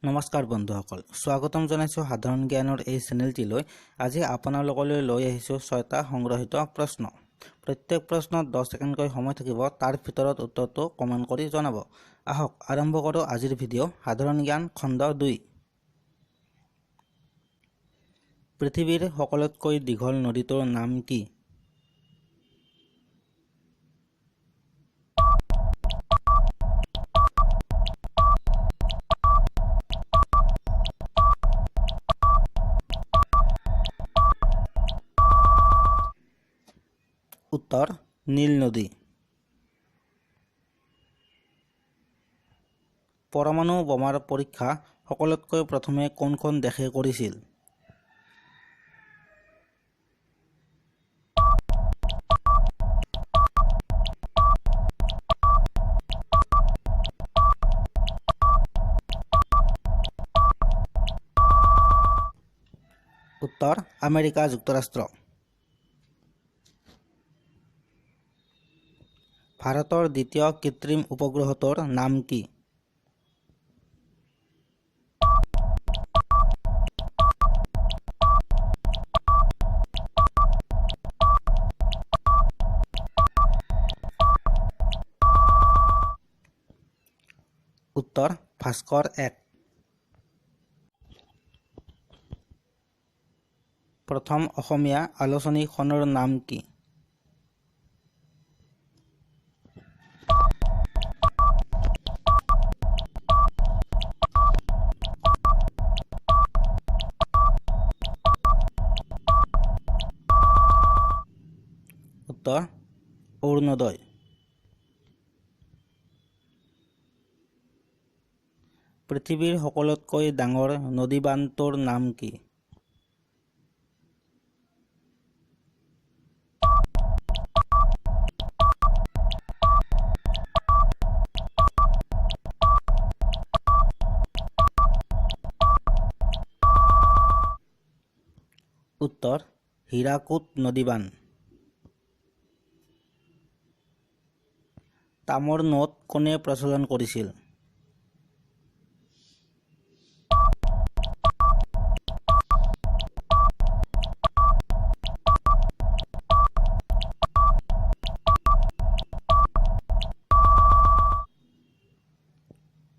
নমস্কাৰ বন্ধুসকল, স্বাগতম জনাইছো সাধাৰণ জ্ঞানৰ এই চেনেলটিলৈ। আজি আপোনালোকলৈ লৈ আহিছো 6টা সংগ্ৰহিত প্ৰশ্ন। প্ৰত্যেক প্ৰশ্নত 10 ছেকেণ্ডকৈ সময় থাকিব। তাৰ ভিতৰত উত্তৰটো কমেণ্ট কৰি জনাব। আহক আৰম্ভ কৰো আজিৰ ভিডিঅ'। সাধাৰণ জ্ঞান খণ্ড 2। পৃথিৱীৰ সকলোতকৈ দীঘল নদীটোৰ নাম কি? উত্তৰ নীল নদী। পৰমাণু বোমাৰ পৰীক্ষা সকলোতকৈ প্ৰথমে কোনখন দেশে কৰিছিল? উত্তৰ আমেৰিকা যুক্তৰাষ্ট্ৰ। ভাৰতৰ দ্বিতীয় কৃত্ৰিম উপগ্ৰহটোৰ নাম কি? উত্তৰ ভাস্কৰ-1। প্ৰথম অসমীয়া আলোচনীখনৰ নাম কি? উত্তৰ অৰুণোদয়। পৃথিৱীৰ সকলোতকৈ ডাঙৰ নদীবান্ধটোৰ নাম কি? উত্তৰ হীৰাকুদ নদীবান্ধ। তামৰ নোট কোনে প্ৰচলন কৰিছিল?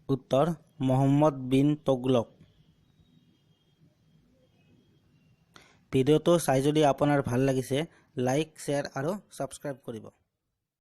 উত্তৰ মহম্মদ বিন তুগলক। ভিডিঅ'টো চাই যদি আপোনাৰ ভাল লাগিছে, লাইক, শ্বেয়াৰ আৰু ছাবস্ক্ৰাইব কৰিব।